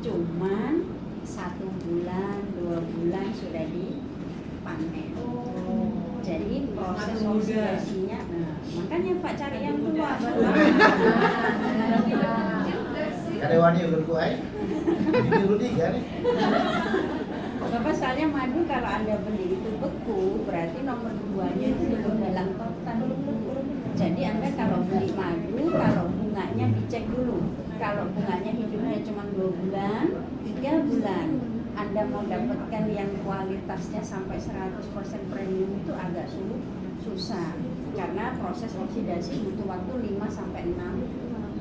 cuman 1 bulan 2 bulan sudah dipanen. Jadi proses oksidasinya, makanya Pak cari yang tua. Ada wani udah kuai, ini Rudi kan? Bapak soalnya madu kalau Anda beli itu beku, berarti nomor 2-nya itu belum dalam total. Jadi Anda kalau beli madu, kalau bunganya dicek dulu. Kalau bunganya hidupnya cuma 2 bulan, 3 bulan, Anda mau dapatkan yang kualitasnya sampai 100% premium itu agak susah. Karena proses oksidasi butuh waktu 5-6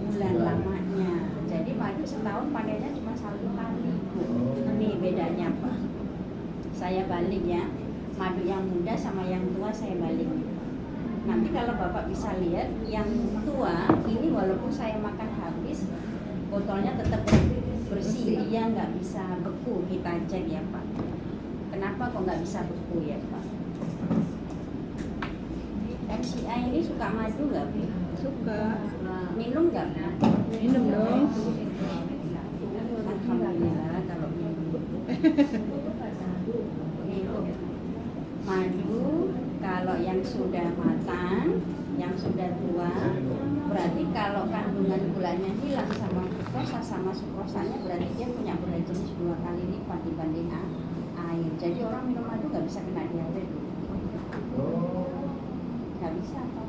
bulan lamanya. Jadi madu setahun panennya cuma 1 kali. Ini bedanya Pak. Saya balik ya, madu yang muda sama yang tua saya balik. Nanti kalau Bapak bisa lihat, yang tua ini walaupun saya makan habis, botolnya tetap bersih, dia nggak bisa beku. Kita cek ya Pak. Kenapa kok nggak bisa beku ya Pak? MCI ini suka madu nggak Bu? Suka. Minum nggak? Minum dong. Alhamdulillah kalau minum. Madu kalau yang sudah matang, yang sudah tua, berarti kalau kandungan gulanya hilang sama fruktosa sama sukrosanya, berarti dia punya gula jenis 2 kali lipat dibanding air. Jadi orang minum madu nggak bisa kena diabetes. Nggak bisa Pak.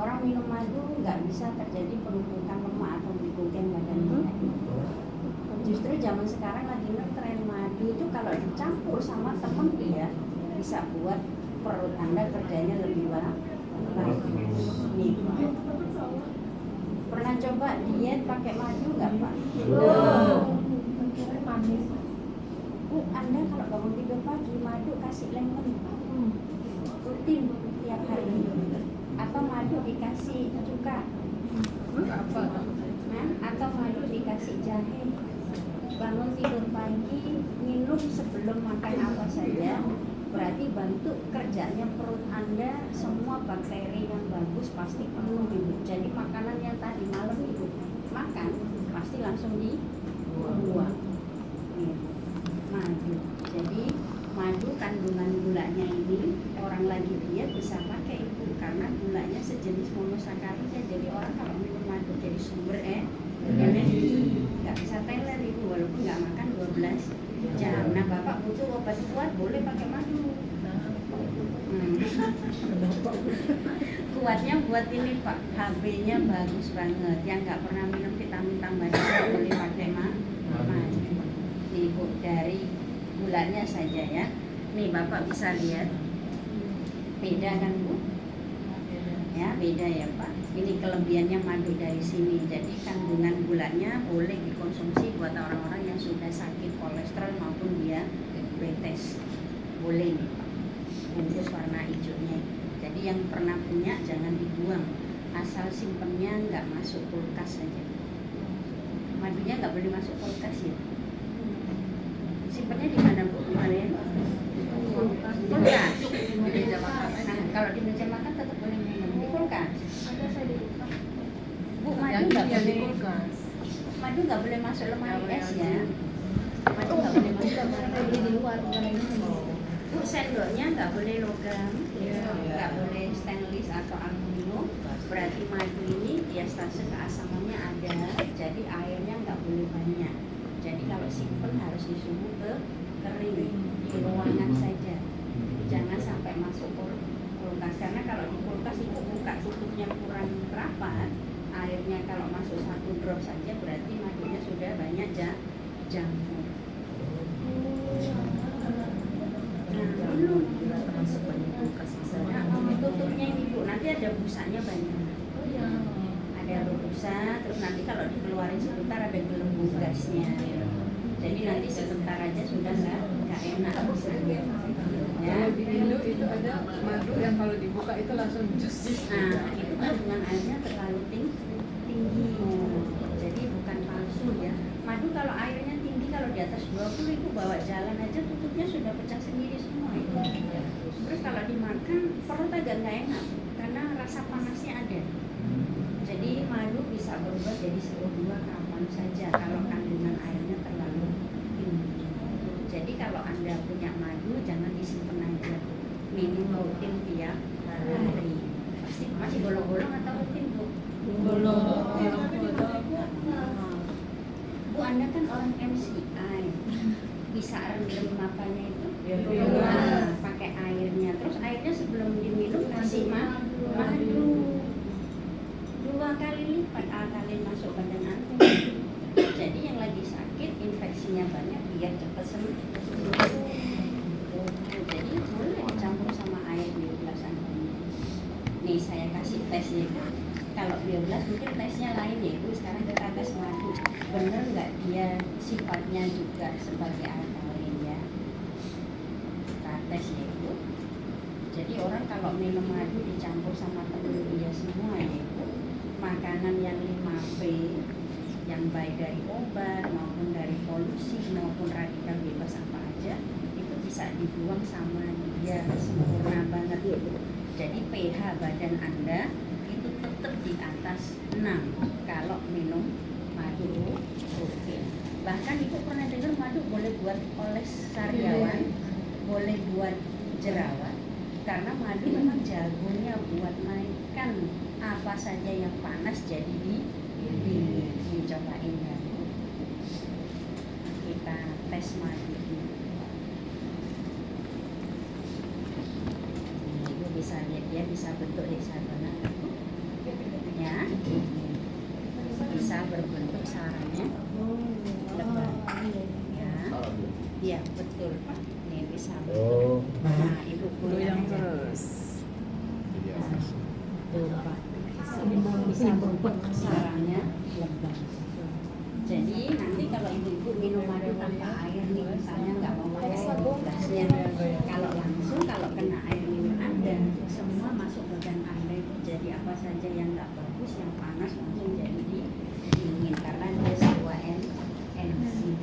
Orang minum madu nggak bisa terjadi penumpukan lemak atau glykogen badannya. Justru zaman sekarang lagi ngetren madu itu kalau dicampur sama temen dia bisa buat perut Anda kerjanya lebih baik. Nih, pernah coba diet pakai madu nggak Pak? Manis. Bu, Anda kalau bangun tidur pagi madu kasih lemon rutin tiap hari, atau madu dikasih cuka, atau madu dikasih jahe. Bangun tidur pagi minum sebelum makan apa saja, berarti bantu kerjanya perut Anda, semua bakteri yang bagus pasti penuh Ibu. Jadi makanan yang tadi malam Ibu makan pasti langsung dibuang. Madu. Jadi madu kandungan gulanya ini orang lagi diet bisa pakai Ibu, karena gulanya sejenis monosakarit ya. Jadi orang kalau minum madu jadi sumber energi, nggak bisa teler Ibu walaupun nggak makan 12 jam. Nah Bapak butuh obat kuat, boleh pakai madu. Kuatnya buat ini Pak, HB-nya bagus banget. Yang nggak pernah minum vitamin tambahan boleh pakai madu. Nih Bu, dari gulanya saja ya. Nih Bapak bisa lihat, beda kan Bu? Ya beda ya Pak. Ini kelebihannya madu dari sini. Jadi kandungan gulanya boleh dikonsumsi buat orang-orang yang sudah sakit kolesterol maupun diabetes. Boleh nih Pak. Bungkus warna hijaunya. Jadi yang pernah punya jangan dibuang. Asal simpennya nggak masuk kulkas saja. Madunya nggak boleh masuk kulkas ya. Simpennya di mana Bu? Kemarin? Kulkas. Nah, kalau di meja makan tetap boleh minum di kulkas. Bu, madu nggak boleh. Madu nggak boleh masuk lemari es ya. Madu nggak boleh masuk lemari di luar. Bu, sendoknya nggak boleh logam, nggak boleh stainless atau aluminium. Berarti madu ini diastase keasamannya ada, jadi airnya nggak boleh banyak. Jadi kalau simpen harus disuhu ke kering di ruangan saja. Jangan sampai masuk kulkas, karena kalau di kulkas itu buka tutupnya kurang rapat, airnya kalau masuk 1 drop saja berarti madunya sudah banyak jamur. Tutupnya ini Bu, nanti ada busanya banyak. Ada busa, terus nanti kalau dikeluarin sebentar ada gelembung gasnya. Jadi nanti sebentar aja sudah nggak enak busanya. Ya. Kalau di Indo itu ada madu yang kalau dibuka itu langsung jus. Nah, itu kandungan airnya terlalu tinggi. Jadi bukan palsu ya. Madu kalau airnya tinggi, kalau di atas 20 itu bawa jalan aja tutupnya sudah pecah sendiri semua itu. Terus kalau dimakan perut agak nggak enak karena rasa panasnya ada. Jadi madu bisa berubah jadi CO2 kapan saja kalau kandungan airnya terlalu Anda punya madu, jangan disimpan aja, minum rutin tiap hari. Pasti masih bolong-bolong atau rutin Bu? Bu, Anda kan orang MCI, bisa rendam apanya itu? Pakai airnya, terus airnya sebelum diminum kasih madu 2 kali lipat alkalin masuk badan Anda. Jadi yang lagi sakit, infeksinya banyak, biar cepat sembuh. Jadi boleh dicampur sama air biogas Anda. Nih saya kasih tesnya. Kalau biogas mungkin tesnya lain ya Bu. Sekarang kita tes madu. Bener nggak dia sifatnya juga sebagai alkalin ya? Kita tes ya Bu. Jadi orang kalau minum madu dicampur sama temen dia semua ya Bu. Makanan yang 5P, yang baik dari obat maupun dari polusi maupun radikal bebas apa aja, itu bisa dibuang sama dia sempurna banget. Jadi pH badan Anda itu tetap di atas 6 kalau minum madu rutin. Bahkan Ibu pernah dengar madu boleh buat oles sariawan, boleh buat jerawat, karena madu memang jagonya buat naikkan apa saja yang panas jadi dicobain ya. Kita tes madu. Ibu bisa lihat dia bisa bentuk hexagona ya, bisa berbentuk sarangnya lebar ya. Iya betul Pak, nih bisa bentuk. Nah Ibu Goyang aja. terus. Tuh Pak, bisa bentuk sarangnya lebar. Jadi nanti kalau ibu-ibu minum madu tanpa air nih, misalnya nggak mau pakai gelasnya, kalau langsung kalau kena air minum Anda, semua masuk badan Anda itu jadi apa saja yang nggak bagus, yang panas langsung jadi dingin karena dia sebuah enzim.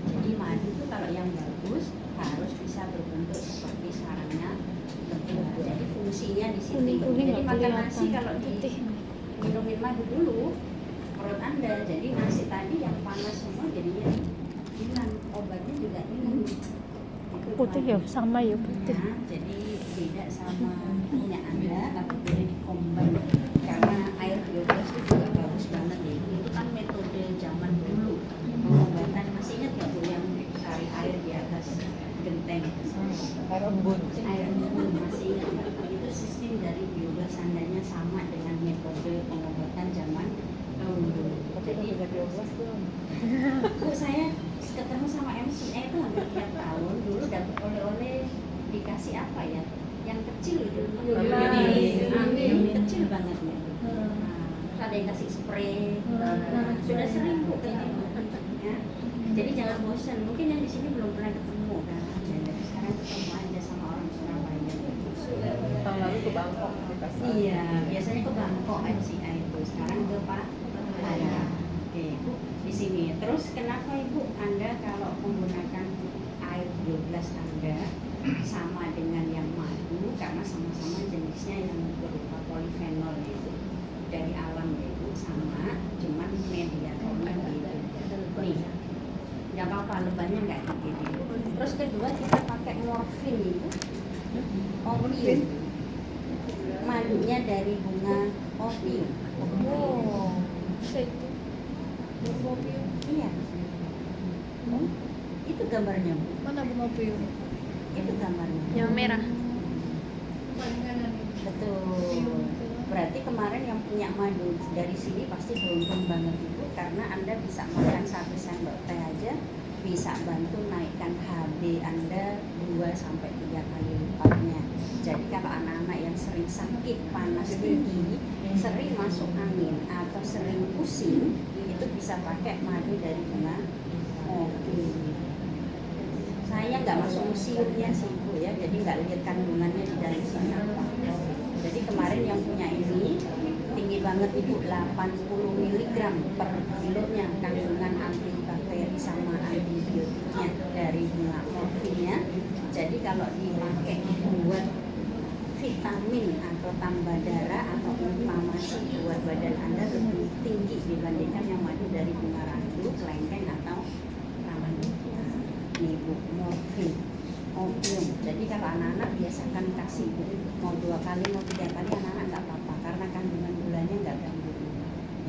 Jadi madu itu kalau yang bagus harus bisa berbentuk seperti sarangnya lebar. Jadi fungsinya di situ. Jadi makan nasi kalau minumin madu dulu perut Anda, jadi nasi tadi yang panas semua jadinya hilang, obatnya juga hilang. Putih ya, sama ya putih. Nah, jadi beda sama punya Anda, tapi boleh dikombin karena air biogas itu juga bagus banget ya. Itu kan metode zaman dulu pengobatan, masih ingat nggak Bu yang cari air di atas genteng? Air embun. Air embun masih ingat nggak? Itu sistem dari biogas Andanya sama dengan metode pengobatan zaman dulu. Jadi Bu, saya ketemu sama MCA itu hampir tiap tahun. Dulu dapat oleh-oleh dikasih apa ya? Yang kecil itu. Amin, kecil banget ya. Nah, terus ada yang kasih spray. Sudah sering Bu ketemu. Ya. Jadi jangan bosan. Mungkin yang di sini belum pernah ketemu kan. Jadi sekarang ketemu aja sama orang Surabaya. Tahun lalu ke Bangkok kita. Iya, biasanya ke Bangkok MCA itu. Sekarang ke Padang. Oke, Bu, di sini. Terus kenapa Ibu Anda kalau menggunakan air biogas Anda sama dengan yang madu, karena sama-sama jenisnya yang berupa polifenol itu dari alam itu sama, cuman mediatornya beda. Nih, nggak apa-apa, lebannya nggak gede. Terus kedua kita pakai morfin itu, opium. Madunya dari bunga opium. Oh, Iya. Itu gambarnya Bu. mana bunga puyuh? Itu gambarnya. Yang merah. Betul. Berarti kemarin yang punya madu dari sini pasti beruntung banget Ibu, karena Anda bisa makan 1 sendok teh aja bisa bantu naikkan HB Anda 2-3 kali lipatnya. Jadi kalau anak-anak yang sering sakit panas tinggi, sering masuk angin atau sering pusing, itu bisa pakai madu dari bunga opium. Saya nggak masuk museumnya sih Bu ya, jadi nggak lihat kandungannya di dalam sini apa. Jadi kemarin yang punya ini tinggi banget Ibu, 80 mg per kilonya kandungan antibakteri sama antibiotiknya dari bunga morfinnya. Jadi kalau dipakai buat vitamin atau tambah darah atau inflamasi buat badan Anda lebih tinggi dibandingkan yang madu dari bunga randu, kelengkeng atau rawan. Nih Bu, Bu, morfin, opium. Jadi kalau anak-anak biasakan kasih Bu, mau 2 kali mau 3 kali anak-anak nggak apa-apa karena kandungan gulanya nggak ganggu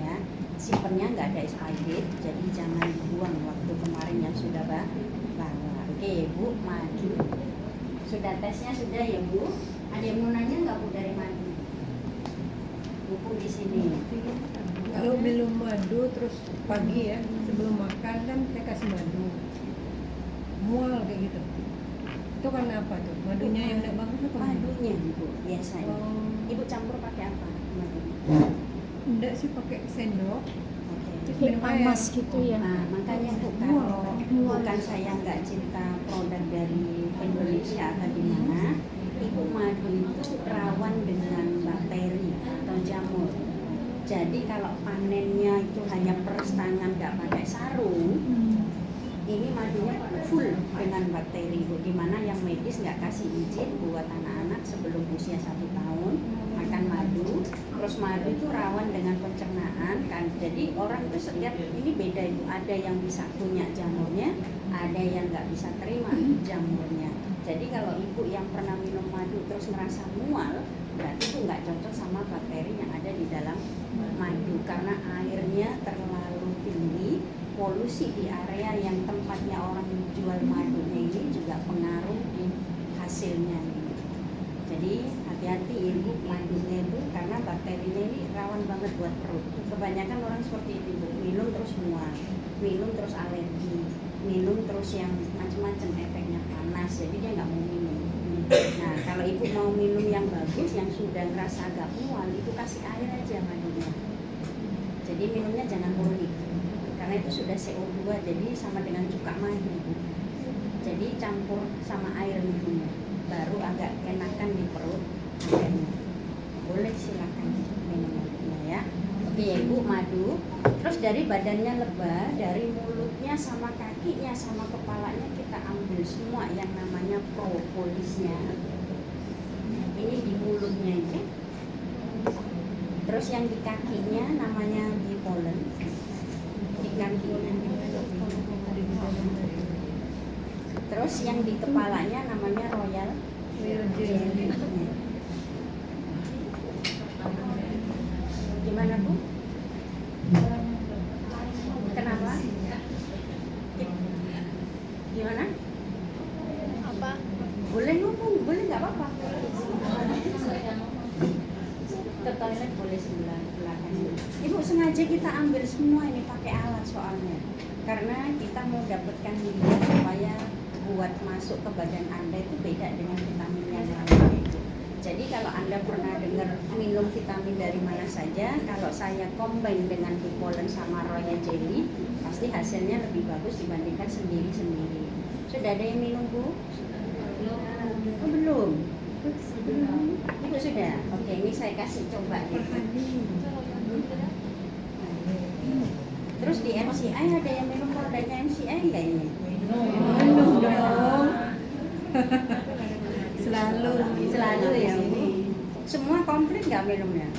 ya. Simpennya nggak ada expiry date, jadi jangan buang waktu kemarin yang sudah bawa. Oke Bu, madu. Sudah tesnya sudah ya Bu. Ada yang mau nanya nggak Bu dari madu? Buku di sini. Kalau minum madu terus pagi ya sebelum makan kan saya kasih madu. Mual kayak gitu. Itu karena apa tuh? Madunya yang enggak bagus apa? Madunya Bu, biasanya. Oh. Ibu campur pakai apa madunya? Enggak sih pakai sendok. Oke. Terus Kayak minum air. panas gitu ya. Nah, makanya Bu, kalau bukan saya nggak cinta produk dari Indonesia atau di mana, Ibu madu itu rawan dengan bakteri atau jamur. Jadi kalau panennya itu hanya peres tangan nggak pakai sarung, ini madunya full dengan bakteri Bu, dimana yang medis nggak kasih izin buat anak-anak sebelum usia 1 tahun makan madu. Terus madu itu rawan dengan pencernaan kan, jadi orang itu setiap ini beda Ibu, ada yang bisa punya jamurnya, ada yang nggak bisa terima jamurnya. Jadi kalau ibu yang pernah minum madu terus merasa mual, berarti itu nggak cocok sama bakteri yang ada di dalam madu karena airnya terlalu tinggi. Polusi di area yang tempatnya orang jual madunya ini juga pengaruh di hasilnya. Jadi hati-hati ibu madunya itu karena bakterinya ini rawan banget buat perut. Kebanyakan orang seperti itu Bu, minum terus mual, minum terus alergi, minum terus yang macam-macam efeknya panas, jadi dia nggak mau minum. Nah kalau ibu mau minum yang bagus, yang sudah ngerasa agak mual, itu kasih air aja madunya. Jadi minumnya jangan murni. Karena itu sudah CO2 jadi sama dengan cuka madu Bu. Jadi campur sama air minumnya baru agak enakan di perut airnya. Boleh silakan minum madunya ya. Oke ya Ibu, madu. Terus dari badannya lebah, dari mulutnya sama kakinya sama kepalanya kita ambil semua yang namanya propolisnya. Ini di mulutnya itu. Terus yang di kakinya namanya bipolen. Di kakinya. Terus yang di kepalanya namanya royal jelly. Gimana Bu? Kenapa? Gimana? Apa? Boleh ngomong, boleh nggak apa-apa. Ke toilet boleh sebelah belakang. Ibu sengaja kita ambil semua ini pakai alat soalnya, karena kita mau dapatkan minyak supaya buat masuk ke badan Anda itu beda dengan vitamin yang lain. Jadi kalau Anda pernah dengar minum vitamin dari mana saja, kalau saya combine dengan bipolen sama royal jelly, pasti hasilnya lebih bagus dibandingkan sendiri-sendiri. Sudah ada yang minum Bu? Oh, belum? Ibu sudah? Oke, ini saya kasih coba ya. Terus di MCI ada yang minum produknya MCI nggak ini? Minum dong. Selalu ya Bu. Semua komplit nggak minumnya?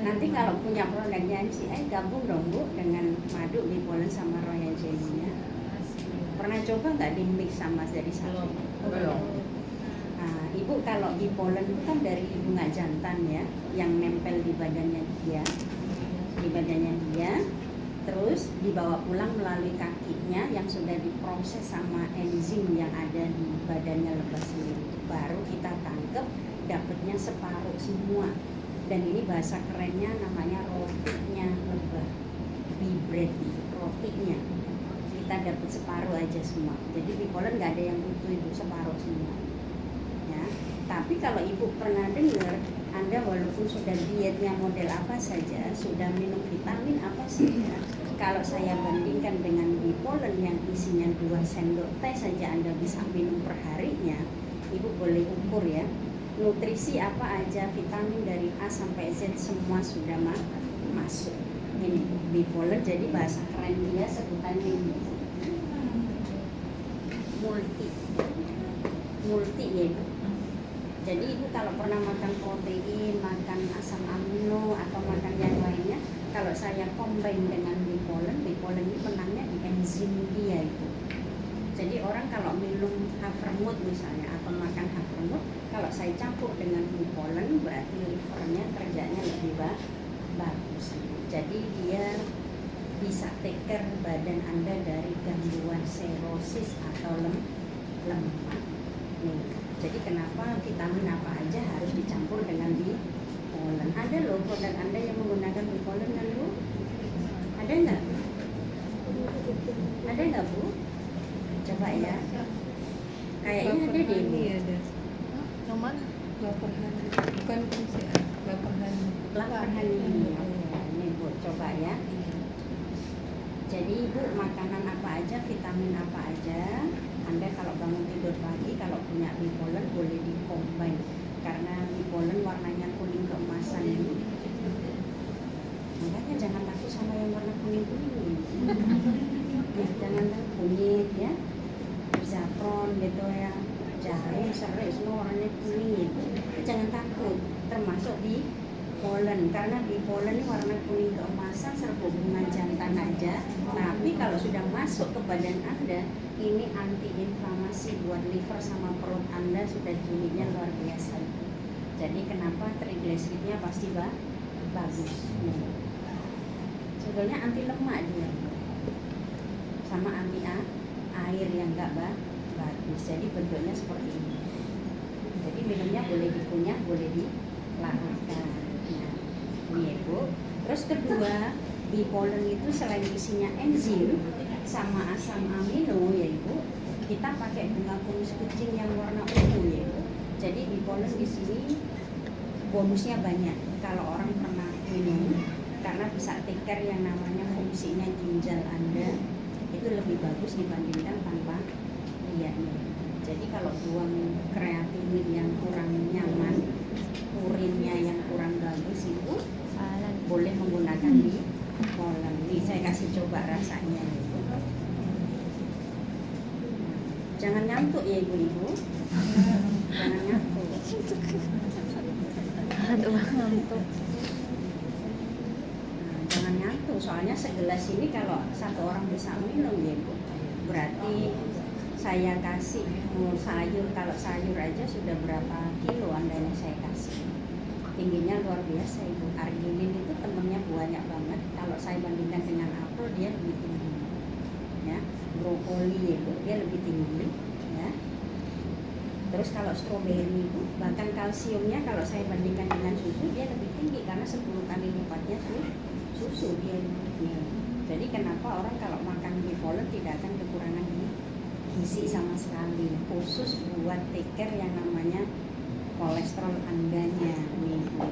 Nanti kalau punya produknya MCI gabung dong Bu dengan madu bipolen sama royal jelly-nya. Pernah coba nggak di mix sama jadi satu? Belum. Nah, Ibu kalau bipolen itu kan dari bunga jantan ya, yang nempel di badannya dia, terus dibawa pulang melalui kakinya yang sudah diproses sama enzim yang ada di badannya lebah sendiri. Baru kita tangkep, dapatnya separuh semua. Dan ini bahasa kerennya namanya rotinya lebah, bibred itu rotinya. Kita dapat separuh aja semua. Jadi bipolen nggak ada yang utuh Ibu, separuh semua. Ya. Tapi kalau Ibu pernah dengar, Anda walaupun sudah dietnya model apa saja, sudah minum vitamin apa saja, kalau saya bandingkan dengan bipolen yang isinya 2 sendok teh saja Anda bisa minum per harinya, Ibu boleh ukur ya. Nutrisi apa aja, vitamin dari A sampai Z semua sudah masuk. Ini bipolen, jadi bahasa keren dia sebutannya ini. Multi ya Ibu. Jadi Ibu kalau pernah makan protein, makan asam amino atau makan yang lainnya, kalau saya combine dengan bipolen polen ini menangnya di enzim dia itu. Jadi orang kalau minum havermut misalnya atau makan havermut, kalau saya campur dengan bee pollen berarti livernya kerjanya lebih bagus. Jadi dia bisa take care badan Anda dari gangguan serosis atau lemak. Nih, jadi kenapa vitamin apa aja harus dicampur dengan bee pollen? Ada loh produk Anda yang menggunakan bee pollen kan Bu? Ada nggak? Ada nggak Bu? Coba ya. Kayaknya ada deh Bu. Ada. Yang mana? Lapar Hani. Bukan PCA, Lapar Hani. Lapar Hani. Ini Bu, coba ya. Jadi Ibu makanan apa aja, vitamin apa aja, Anda kalau bangun tidur pagi kalau punya bee pollen boleh dikombin karena bee pollen warnanya kuning keemasan ini. Makanya jangan takut sama yang warna kuning-kuning. Ya, jangan takut kunyit ya, saffron gitu ya, jahe, serai semua warnanya kuning gitu. Jangan takut, termasuk bee pollen karena bee pollen ini warna kuning keemasan serba bunga jantan aja. Tapi kalau sudah masuk ke badan Anda, ini anti-inflamasi buat liver sama perut Anda sudah bunyinya luar biasa. Jadi kenapa triglyceridnya pasti bagus. Sebetulnya anti lemak dia, sama anti air yang enggak bagus. Jadi bentuknya seperti ini. Jadi minumnya boleh dikunyah, boleh dilarutkan. Nah, ini ya Bu. Terus kedua, bee pollen itu selain isinya enzim sama asam amino ya Ibu, kita pakai bunga kumis kucing yang warna ungu ya Ibu. Jadi bee pollen di sini bonusnya banyak kalau orang pernah minum, karena bisa take care yang namanya fungsinya ginjal Anda itu lebih bagus dibandingkan tanpa liatnya. Jadi kalau buang kreatinin yang kurang nyaman, urinnya yang kurang bagus itu boleh menggunakan bee pollen. Nih saya kasih coba rasanya Ibu. Jangan ngantuk ya Ibu-ibu. Jangan ngantuk. Aduh, ngantuk. Jangan ngantuk, soalnya segelas ini kalau satu orang bisa minum ya Bu, berarti saya kasih sayur, kalau sayur aja sudah berapa kilo Anda yang saya kasih. Tingginya luar biasa Ibu. Arginin itu temennya banyak banget. Kalau saya bandingkan dengan apel dia lebih tinggi. Ya, brokoli itu dia lebih tinggi. Ya. Terus kalau stroberi itu bahkan kalsiumnya kalau saya bandingkan dengan susu dia lebih tinggi karena 10 kali lipatnya susu dia. Jadi kenapa orang kalau makan bee pollen tidak akan kekurangan gizi sama sekali, khusus buat take care yang namanya kolesterol Andanya nih Bu.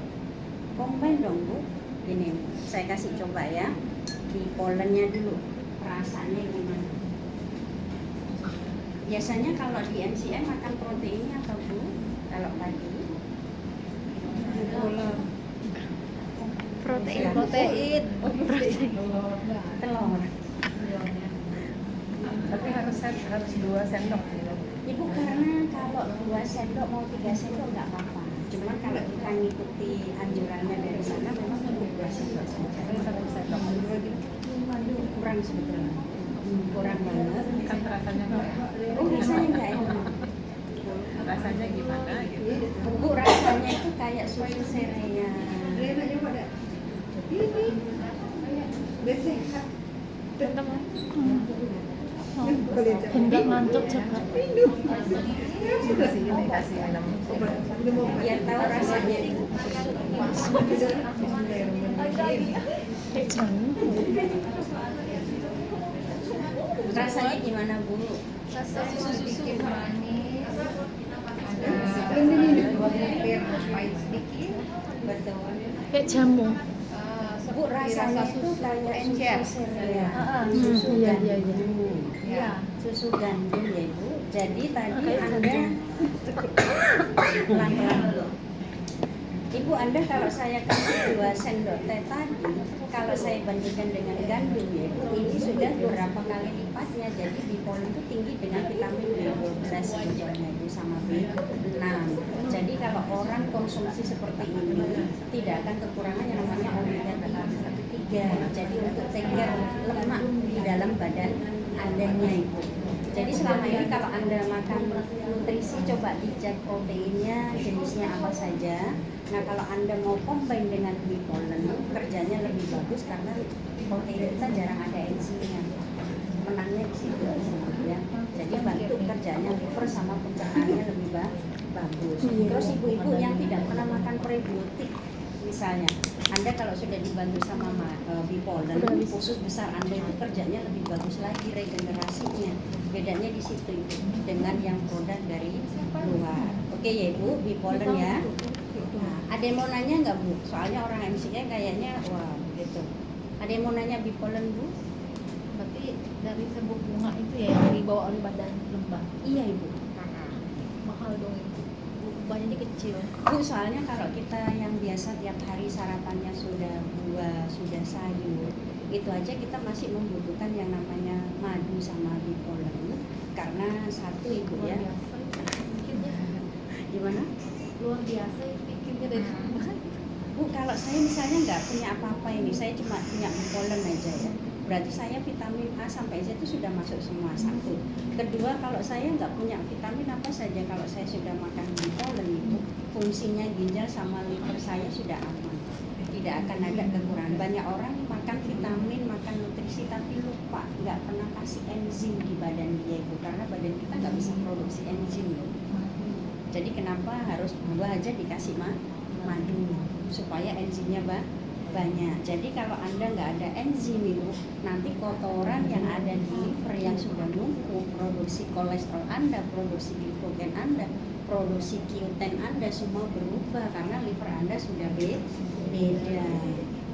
Combine dong Bu. Ini saya kasih coba ya. Bee pollennya dulu. Rasanya gimana? Biasanya kalau di MCM makan proteinnya apa Bu? Kalau pagi? Protein. Oh, protein. Telur. Tapi harus 2 sendok. Ibu karena kalau 2 sendok mau 3 sendok nggak apa-apa. Cuman kalau kita ngikuti anjurannya dari sana memang cukup 2 sendok saja. 1 sendok. Kurang sebetulnya. Kurang banget. Kan rasanya enggak. Oh rasanya nggak enak. Rasanya gimana gitu. Bu rasanya itu kayak susu sereal. Teman-teman. Hendy ngantuk cepat. Kasih minum. Biar tahu rasanya. Jangan. Rasanya gimana Bu? Rasa susu manis. Ada 2 butir pahit sedikit. Betul. Kayak jamu. Bu rasanya itu kayak susu sereal. Iya, iya, iya. Ya, susu gandum ya Ibu. Jadi tadi Kayak Anda gandum. pelan-pelan. Ibu Anda kalau saya kasih 2 sendok teh tadi, kalau saya bandingkan dengan gandum ya Ibu, ini sudah beberapa kali lipatnya. Jadi bee pollen itu tinggi dengan vitamin B12 sebetulnya itu sama B6. Jadi kalau orang konsumsi seperti ini tidak akan kekurangan yang namanya omega 3. Jadi untuk take care lemak badan Andanya itu. Jadi selama ini kalau Anda makan nutrisi, coba dicek proteinnya, jenisnya apa saja. Nah kalau Anda mau combine dengan bee pollen, kerjanya lebih bagus karena protein kita jarang ada enzimnya. Menangnya di situ ya. Jadi bantu kerjanya liver sama pencernaannya lebih bagus. Terus ibu-ibu yang tidak pernah makan prebiotik, misalnya Anda kalau sudah dibantu sama bee pollen, khusus besar Anda itu kerjanya lebih bagus lagi regenerasinya. Bedanya di situ Ibu, dengan yang produk dari luar. Oke ya Ibu, bee pollen ya. Nah, ada yang mau nanya nggak Bu? Soalnya orang MC-nya kayaknya wah gitu. Ada yang mau nanya bee pollen Bu? Berarti dari sebuah bunga itu ya yang dibawa oleh badan lembah. Iya Ibu. Mahal dong itu. Bunganya kecil. Bu, soalnya kalau kita yang biasa tiap hari sarapannya sudah buah, sudah sayur, itu aja kita masih membutuhkan yang namanya madu sama bee pollen. Karena satu Ibu Luar ya. biasa itu bikinnya. Gimana? Luar biasa itu bikinnya dari Bu, kalau saya misalnya nggak punya apa-apa ini, saya cuma punya bee pollen aja ya. Berarti saya vitamin A sampai Z itu sudah masuk semua, satu. Kedua, kalau saya nggak punya vitamin apa saja, kalau saya sudah makan bee pollen itu, fungsinya ginjal sama liver saya sudah aman. Tidak akan ada kekurangan. Banyak orang makan vitamin, makan nutrisi, tapi lupa, nggak pernah kasih enzim di badan dia itu. Karena badan kita nggak bisa produksi enzim loh. Jadi kenapa harus buah aja dikasih madu, supaya enzimnya banyak. Jadi kalau Anda nggak ada enzim itu, nanti kotoran yang ada di liver yang sudah numpuk, produksi kolesterol Anda, produksi glikogen Anda, produksi Q10 Anda semua berubah karena liver Anda sudah beda.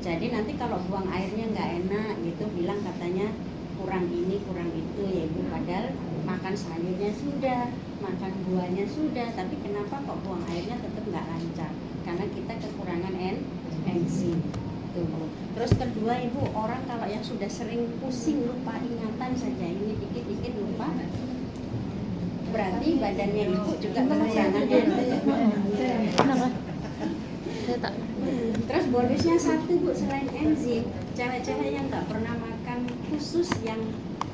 Jadi nanti kalau buang airnya nggak enak gitu, bilang katanya kurang ini, kurang itu ya Ibu. Padahal makan sayurnya sudah, makan buahnya sudah, tapi kenapa kok buang airnya tetap nggak lancar? Karena kita kekurangan enzim. Tuh. Terus kedua Ibu, orang kalau yang sudah sering pusing, lupa ingatan saja, ini dikit-dikit lupa, berarti badannya Ibu juga kekurangan enzim. Kenapa? Saya tak. Terus bonusnya satu Bu, selain enzim, cewek-cewek yang nggak pernah makan khusus yang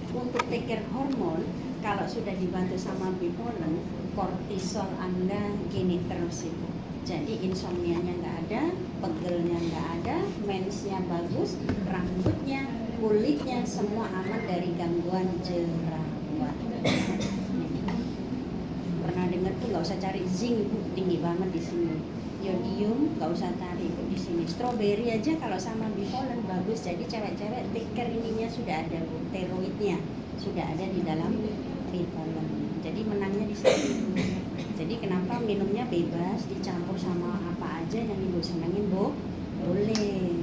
untuk take care hormon, kalau sudah dibantu sama bee pollen, kortisol Anda gini terus Ibu. Jadi insomnianya nggak ada, pegelnya nggak ada, mensnya bagus, rambutnya, kulitnya semua aman dari gangguan jerawat. Pernah dengar tuh nggak usah cari zinc Bu, tinggi banget di sini. Yodium nggak usah cari Bu di sini. Stroberi aja kalau sama bee pollen bagus. Jadi cewek-cewek take care ininya sudah ada Bu, steroidnya sudah ada di dalam bee pollen. Jadi menangnya di sini. Jadi kenapa minumnya bebas, dicampur sama apa aja yang Ibu senangin Bu, boleh.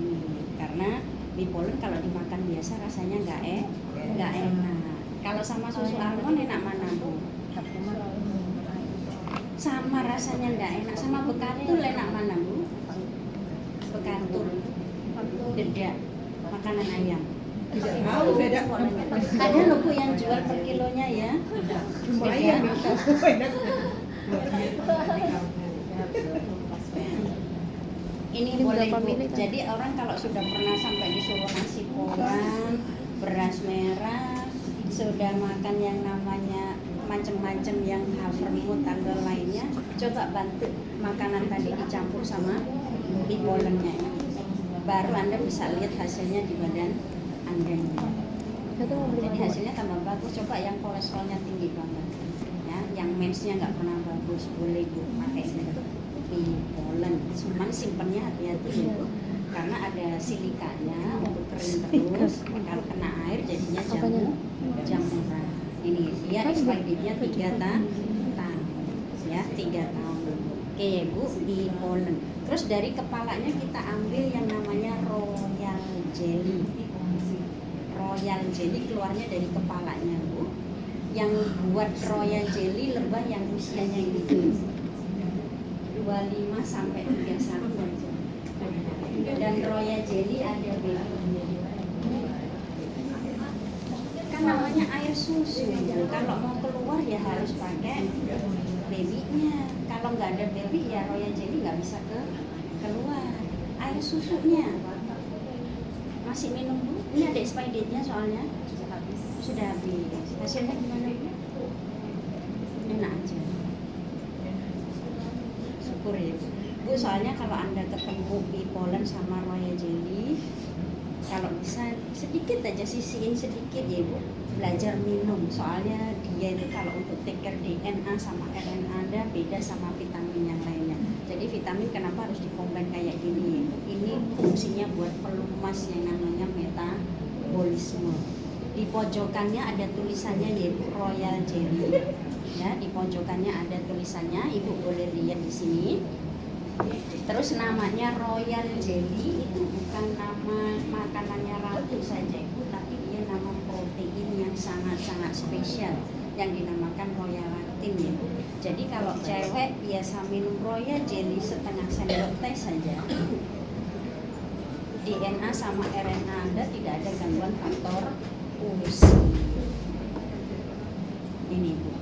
Karena bee pollen kalau dimakan biasa rasanya nggak enak. Kalau sama susu almond enak mana Bu? Sama rasanya nggak enak. Sama bekatul enak mana Bu? Bekatul, dedak, makanan ayam. Tidak tahu beda. Ada loh Bu yang jual per kilonya ya. Lumayan Beda. beda. Ini boleh Bu. Jadi orang kalau sudah pernah sampai disuruh nasi koran, beras merah, sudah makan yang namanya macam-macam yang havermut atau lainnya, coba bantu makanan tadi dicampur sama bee pollennya. Baru Anda bisa lihat hasilnya di badan Anda. Jadi hasilnya tambah bagus. Coba yang kolesterolnya tinggi banget, ya, yang mensnya nggak pernah bagus, boleh Bu pakai bee pollen. Cuman simpennya hati-hati ya Bu, karena ada silikanya untuk kering terus. Kalau kena air jadinya jamuran. Ini dia expirednya 3 tahun, ya 3 tahun. Oke ya Bu, bee pollen. Terus dari kepalanya kita ambil yang namanya royal jelly. Royal jelly keluarnya dari kepalanya Bu. Yang buat royal jelly lebah yang usianya itu 25 sampai 31 aja. Dan royal jelly ada kan namanya air susu. Kalau mau keluar ya harus pakai babynya. Kalau nggak ada baby ya royal jelly nggak bisa keluar. Air susunya masih minum Bu? Ini ada expiry date-nya soalnya. Sudah habis. Sudah habis. Hasilnya gimana Bu? Enak aja. Syukur ya Bu. Bu, soalnya kalau Anda ketemu Bee Pollen sama Royal Jelly, kalau bisa sedikit aja sisihin sedikit ya Bu, belajar minum. Soalnya dia itu kalau untuk take care DNA sama RNA Anda beda sama vitamin yang lainnya. Jadi vitamin kenapa harus dikombin kayak gini? Ini fungsinya buat pelumas yang namanya metabolisme. Di pojokannya ada tulisannya yaitu Royal Jelly. Ya, di pojokannya ada tulisannya, Ibu boleh lihat di sini. Terus namanya Royal Jelly itu bukan nama makanannya ratu saja Ibu, tapi dia nama protein yang sangat-sangat spesial yang dinamakan Royal Lactin ya Bu. Jadi kalau cewek biasa minum Royal Jelly setengah sendok teh saja, DNA sama RNA Anda tidak ada gangguan faktor usia. Ini Bu.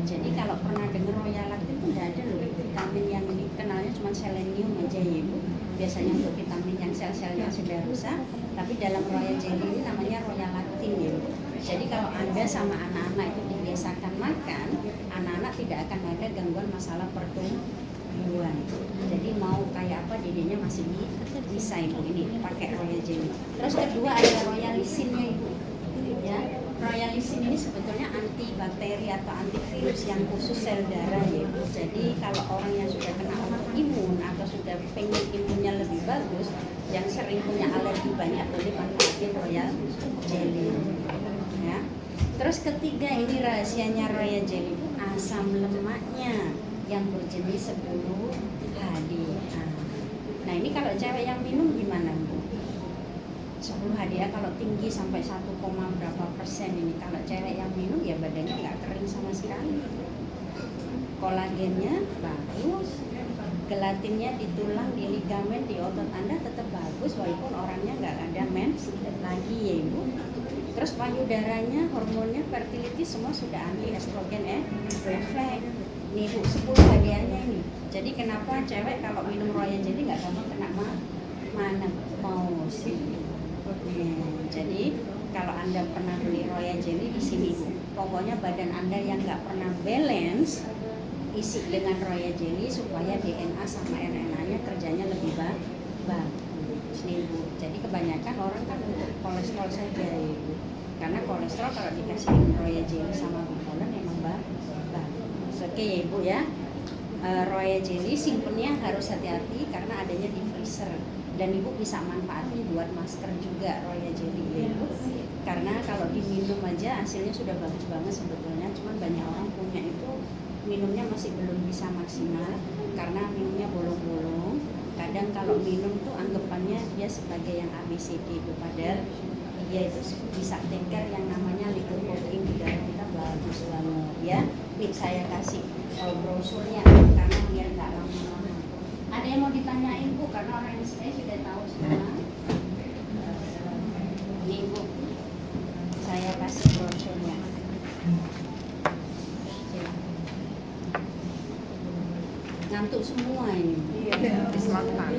Jadi kalau pernah dengar Royal Lactin itu tidak ada loh vitamin yang dikenalnya cuma selenium aja ya Bu. Biasanya untuk vitamin yang sel-selnya sudah rusak, tapi dalam Royal Jelly ini namanya Royal Lactin ya Bu. Jadi kalau Anda sama anak-anak itu dibiasakan makan, anak-anak tidak akan ada gangguan masalah pertumbuhan. Jadi mau kayak apa dedenya masih bisa Ibu ini pakai Royal Jelly. Terus kedua ada Royal Lysin-nya Ibu. Ya, Royal Lysin ini sebetulnya antibakteri atau antivirus yang khusus sel darah ya Bu. Jadi kalau orang yang sudah kena autoimun atau sudah pengen imunnya lebih bagus, yang sering punya alergi banyak boleh manfaatin Royal Jelly. Ya. Terus ketiga ini rahasianya Royal Jelly Bu, asam lemaknya yang berjenis 10 HDA. Nah ini kalau cewek yang minum gimana Bu? 10 HDA kalau tinggi sampai 1, berapa persen ini. Kalau cewek yang minum ya badannya nggak kering sama sekali. Kolagennya bagus, gelatinnya di tulang, di ligamen, di otot Anda tetap bagus walaupun orangnya nggak ada mens lagi ya Ibu. Terus payudaranya, hormonnya, fertility semua sudah anti estrogen refleks. Nih Bu, 10 HDA-nya ini. Jadi kenapa cewek kalau minum Royal Jelly nggak gampang kena menopause? Jadi kalau Anda pernah beli Royal Jelly di sini Bu, pokoknya badan Anda yang nggak pernah balance isi dengan Royal Jelly supaya DNA sama RNA-nya kerjanya lebih bagus nih Bu. Jadi kebanyakan orang kan untuk kolesterol saja ya Bu, karena kolesterol kalau dikasih Royal Jelly sama Bee Pollen emang bagus. Oke ya Ibu ya. Royal Jelly simpennya harus hati-hati karena adanya di freezer. Dan Ibu bisa manfaatin buat masker juga Royal Jelly ya Ibu. Karena kalau diminum aja hasilnya sudah bagus banget sebetulnya. Cuman banyak orang punya itu minumnya masih belum bisa maksimal karena minumnya bolong-bolong. Kadang kalau minum tuh anggapannya dia sebagai yang ABCD itu, padahal dia itu bisa take care yang namanya lipoprotein di dalam kita bagus banget ya. Nih saya kasih brosurnya karena biar nggak lama-lama. Ada yang mau ditanyain Bu? Karena orang yang saya sudah tahu semua. Nih Bu, saya kasih brosurnya. Ngantuk semua ini. Iya. Habis makan.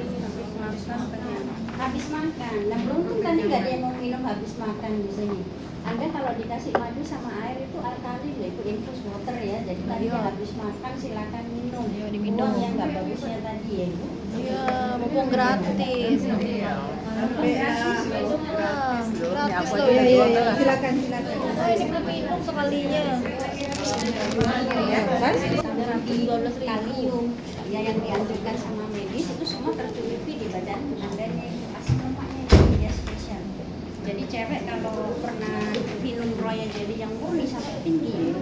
Habis makan. Nah beruntung tadi nggak ada yang mau minum habis makan di sini. Anda kalau dikasih madu sama air itu alkali loh, itu infus water ya. Jadi tadi Iya. habis makan silakan minum. Iya, diminum. Buang yang nggak bagusnya tadi ya Bu. Iya, mumpung gratis. Sampai Gratis loh Iya, ini. iya, iya. Silakan, silakan. Oh, ini belum minum sekalinya. Ya, kan? Ada 12 kalium ya yang dianjurkan sama medis itu semua tercukupi di badan Anda nya itu asam lemaknya itu ya spesial. Jadi cewek kalau pernah minum Royal Jelly yang murni sampai tinggi,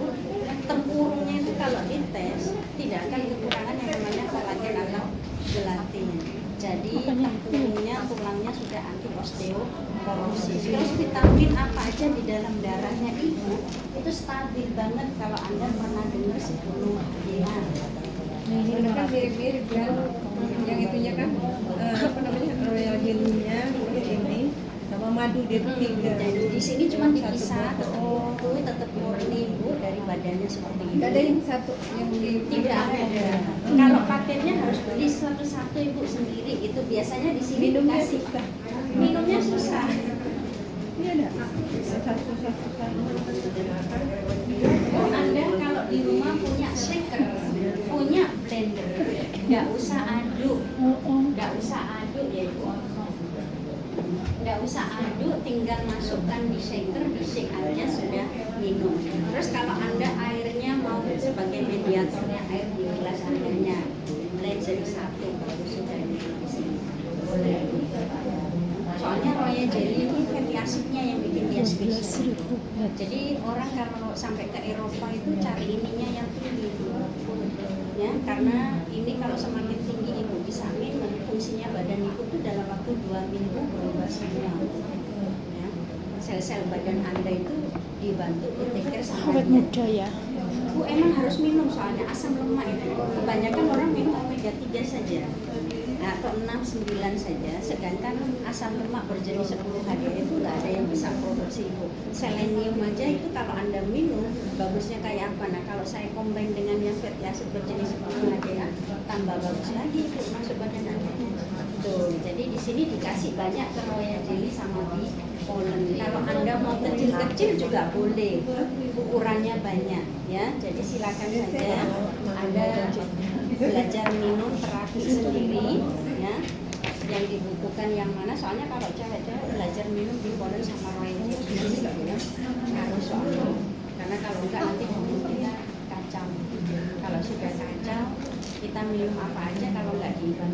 tempurungnya itu kalau dites tidak akan kekurangan yang namanya kolagen atau gelatin. Jadi tempurungnya, tulangnya sudah anti osteoporosis. Terus vitamin apa aja di dalam darahnya ibu itu stabil banget kalau Anda pernah dengar 10 HDA. Ini kan mirip-mirip kan, yang itunya kan apa namanya Royal Jelly-nya ini sama sama madu dia petik dia. Jadi di sini cuma Satu dipisah, botol. tetap tetap murni Bu dari badannya seperti ini. Nggak ada yang satu yang di Tidak ada. Kalau paketnya harus beli satu-satu Ibu sendiri. Itu biasanya di sini minumnya dikasih. susah. Minumnya susah. Ini ada satu. Oh, Anda kalau di rumah punya shaker, punya blender, nggak usah aduk, ya Ibu. Nggak usah aduk, tinggal masukkan di shaker, di shake aja sudah minum. Terus kalau Anda airnya mau sebagai mediatornya air di gelas Andanya, blend jadi satu, baru sudah di sini. Boleh. Soalnya royal jelly ini fatty acidnya yang bikin dia spesial. Jadi orang kalau sampai ke Eropa itu cari ininya yang tinggi, ya karena ini kalau semakin tinggi ibu bisa minum, fungsinya badan ibu itu dalam waktu 2 minggu berubah semua. Ya. Sel-sel badan Anda itu dibantu diteker sama Awet muda ya. Bu emang harus minum soalnya asam lemak itu. Kebanyakan orang minum omega 3 saja. Nah, atau 6, 9 saja, sedangkan asam lemak berjenis 10 HDA itu nggak ada yang bisa produksi ibu. Selenium aja itu kalau Anda minum, bagusnya kayak apa? Nah, kalau saya combine dengan yang fatty acid berjenis 10 HDA, tambah bagus lagi itu masuk badan Anda. Tuh, jadi di sini dikasih banyak ke royal jelly sama di pollen. Kalau Anda mau kecil-kecil juga boleh, ukurannya banyak ya. Jadi silakan saja Anda belajar minum terapi sendiri ya, yang dibutuhkan yang mana. Soalnya kalau cewek-cewek belajar minum di pollen sama royal jelly harus soalnya, karena kalau enggak nanti hormon kita kacau. Kalau sudah kacau kita minum apa aja kalau enggak diimbangi